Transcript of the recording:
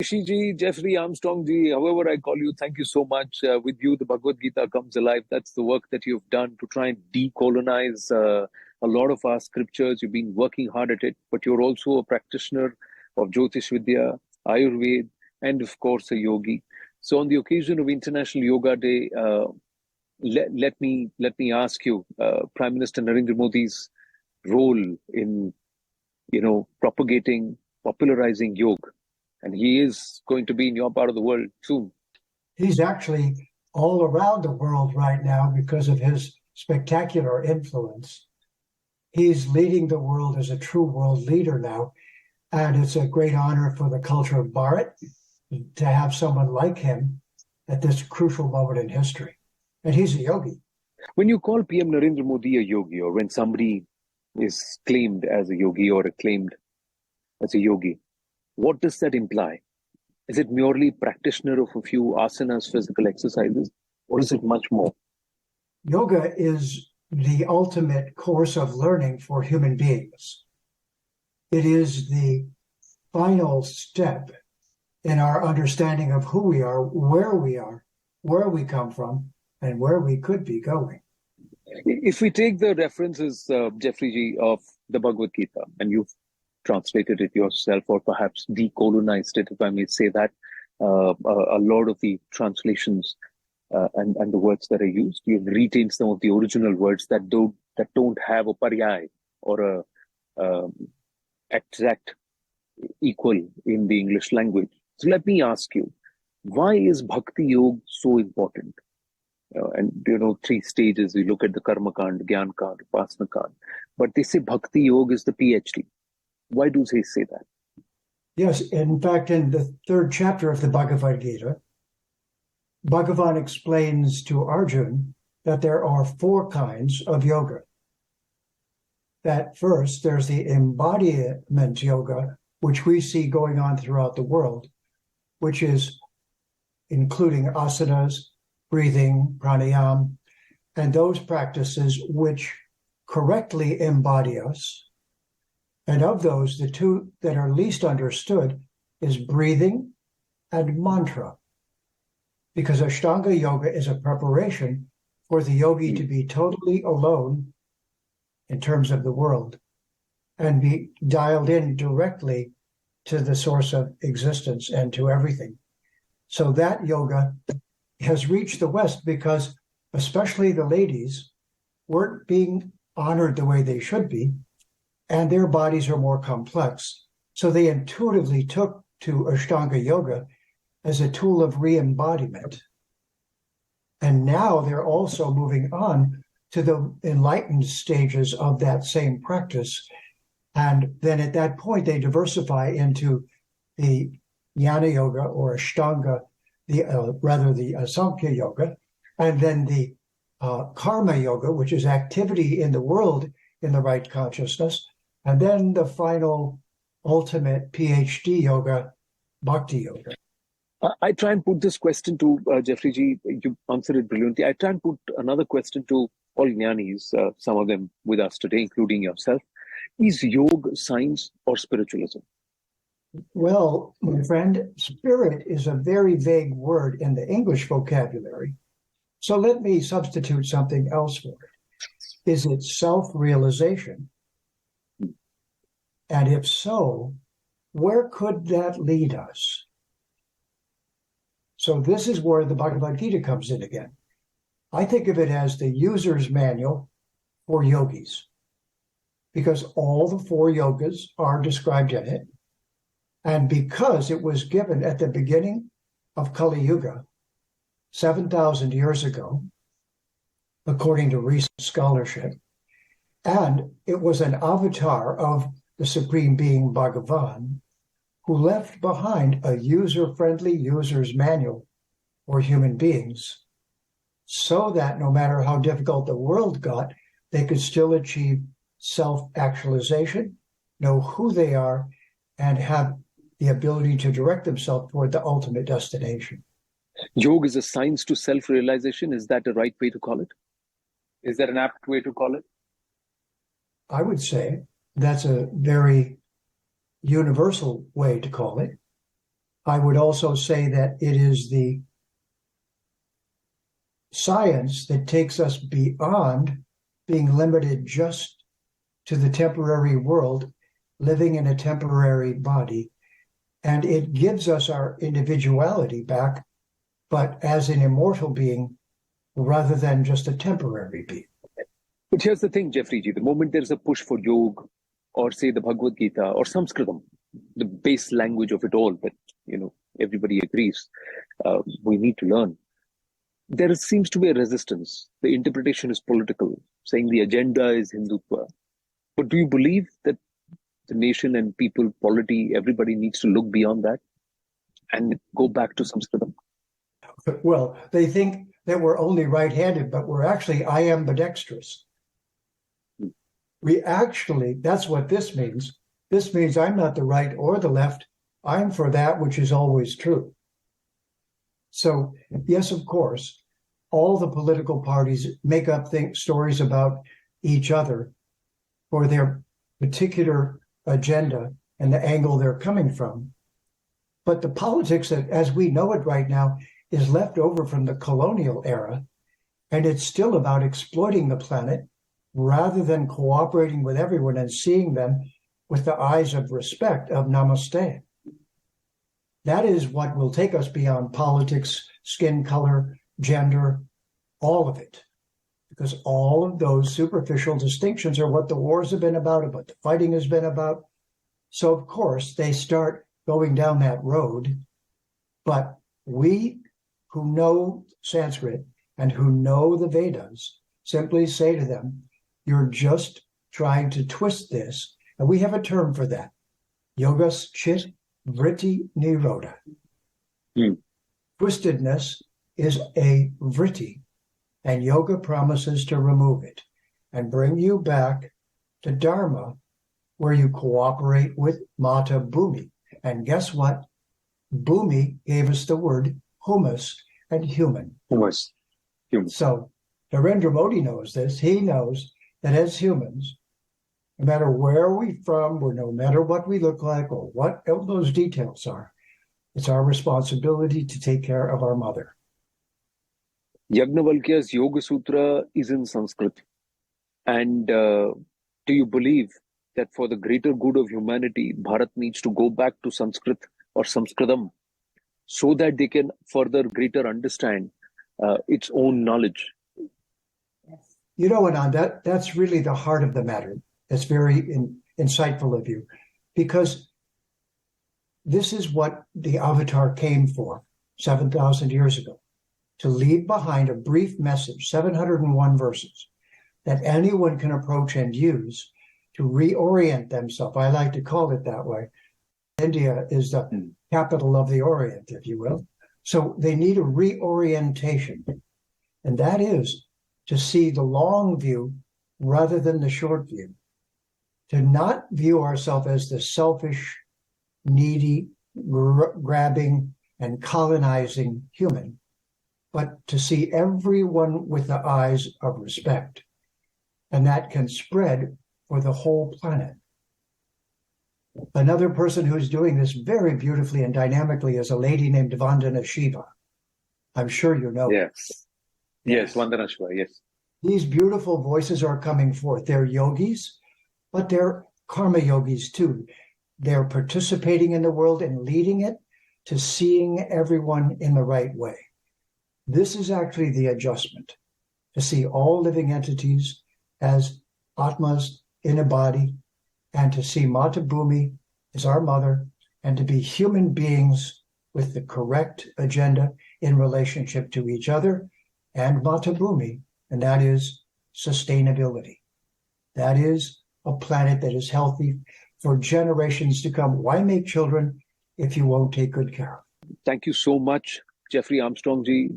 Ji, Jeffrey Armstrong ji, however I call you, thank you so much. With you, the Bhagavad Gita comes alive. That's the work that you've done to try and decolonize a lot of our scriptures. You've been working hard at it, but you're also a practitioner of Jyotish Vidya, Ayurveda, and of course a yogi. So on the occasion of International Yoga Day, let me ask you, Prime Minister Narendra Modi's role in propagating, popularizing yoga. And he is going to be in your part of the world soon. He's actually all around the world right now because of his spectacular influence. He's leading the world as a true world leader now. And it's a great honor for the culture of Bharat to have someone like him at this crucial moment in history. And he's a yogi. When you call PM Narendra Modi a yogi, or when somebody is claimed as a yogi or acclaimed as a yogi, what does that imply? Is it merely practitioner of a few asanas, physical exercises, or is it much more? Yoga is the ultimate course of learning for human beings. It is the final step in our understanding of who we are, where we come from, and where we could be going. If we take the references, Jeffrey ji, of the Bhagavad Gita, and you've translated it yourself, or perhaps decolonized it, if I may say that, a lot of the translations and the words that are used, you've retained some of the original words that don't have a paryay or a exact equal in the English language. So let me ask you, why is Bhakti Yoga so important? And 3 stages, we look at the Karma Kand, Gyan Kand, Upasana Kand, but they say Bhakti Yoga is the PhD. Why do they say that? Yes, in fact, in the 3rd chapter of the Bhagavad Gita, Bhagavan explains to Arjuna that there are 4 kinds of yoga. That first, there's the embodiment yoga, which we see going on throughout the world, which is including asanas, breathing, pranayama, and those practices which correctly embody us. And of those, the 2 that are least understood is breathing and mantra. Because Ashtanga Yoga is a preparation for the yogi to be totally alone in terms of the world and be dialed in directly to the source of existence and to everything. So that yoga has reached the West because especially the ladies weren't being honored the way they should be, and their bodies are more complex. So they intuitively took to Ashtanga Yoga as a tool of re-embodiment. And now they're also moving on to the enlightened stages of that same practice. And then at that point, they diversify into the Jnana Yoga or Ashtanga, the Sankhya Yoga, and then the Karma Yoga, which is activity in the world in the right consciousness, and then the final ultimate PhD yoga, Bhakti Yoga. I try and put this question to Jeffrey ji. You answered it brilliantly. I try and put another question to all jnanis, some of them with us today, including yourself. Is yoga science or spiritualism? Well, my friend, spirit is a very vague word in the English vocabulary. So let me substitute something else for it. Is it self-realization? And if so, where could that lead us? So this is where the Bhagavad Gita comes in again. I think of it as the user's manual for yogis, because all the 4 yogas are described in it. And because it was given at the beginning of Kali Yuga, 7,000 years ago, according to recent scholarship, and it was an avatar of the Supreme Being Bhagavan, who left behind a user-friendly user's manual for human beings, so that no matter how difficult the world got, they could still achieve self-actualization, know who they are, and have the ability to direct themselves toward the ultimate destination. Yoga is a science to self-realization. Is that the right way to call it? Is that an apt way to call it? I would say that's a very universal way to call it. I would also say that it is the science that takes us beyond being limited just to the temporary world, living in a temporary body. And it gives us our individuality back, but as an immortal being rather than just a temporary being. But here's the thing, Jeffrey ji, the moment there's a push for yoga, or say the Bhagavad Gita, or Sanskritam, the base language of it all that, everybody agrees, we need to learn. There seems to be a resistance. The interpretation is political, saying the agenda is Hindutva. But do you believe that the nation and people, polity, everybody needs to look beyond that and go back to Sanskritam? Well, they think that we're only right-handed, but we're actually ambidextrous. We actually, that's what this means. This means I'm not the right or the left. I'm for that which is always true. So, yes, of course, all the political parties make up stories about each other for their particular agenda and the angle they're coming from. But the politics that, as we know it right now, is left over from the colonial era, and it's still about exploiting the planet rather than cooperating with everyone and seeing them with the eyes of respect, of namaste. That is what will take us beyond politics, skin color, gender, all of it. Because all of those superficial distinctions are what the wars have been about, what the fighting has been about. So, of course, they start going down that road. But we who know Sanskrit and who know the Vedas simply say to them, you're just trying to twist this. And we have a term for that. Yogas chit vritti nirodha. Twistedness is a vritti, and yoga promises to remove it and bring you back to Dharma, where you cooperate with Mata Bhumi. And guess what? Bhumi gave us the word humus and human. Humus. Human. So Narendra Modi knows this. He knows that as humans, no matter where we're from, or no matter what we look like, or what those details are, it's our responsibility to take care of our mother. Yagnavalkya's Yoga Sutra is in Sanskrit. And do you believe that for the greater good of humanity, Bharat needs to go back to Sanskrit or Sanskritam so that they can further greater understand its own knowledge? You know, Anand, that's really the heart of the matter. That's very insightful of you, because this is what the Avatar came for 7,000 years ago, to leave behind a brief message, 701 verses, that anyone can approach and use to reorient themselves. I like to call it that way. India is the capital of the Orient, if you will. So they need a reorientation. And that is to see the long view rather than the short view. To not view ourselves as the selfish, needy, grabbing, and colonizing human, but to see everyone with the eyes of respect. And that can spread for the whole planet. Another person who's doing this very beautifully and dynamically is a lady named Vandana Shiva. I'm sure you know. Yes. Yes, Vandana Shiva, yes. These beautiful voices are coming forth. They're yogis, but they're karma yogis too. They're participating in the world and leading it to seeing everyone in the right way. This is actually the adjustment, to see all living entities as Atmas in a body, and to see Mata Bhumi as our mother, and to be human beings with the correct agenda in relationship to each other and Mata Bhumi, and that is sustainability. That is a planet that is healthy for generations to come. Why make children if you won't take good care of them? Thank you so much, Jeffrey Armstrong ji.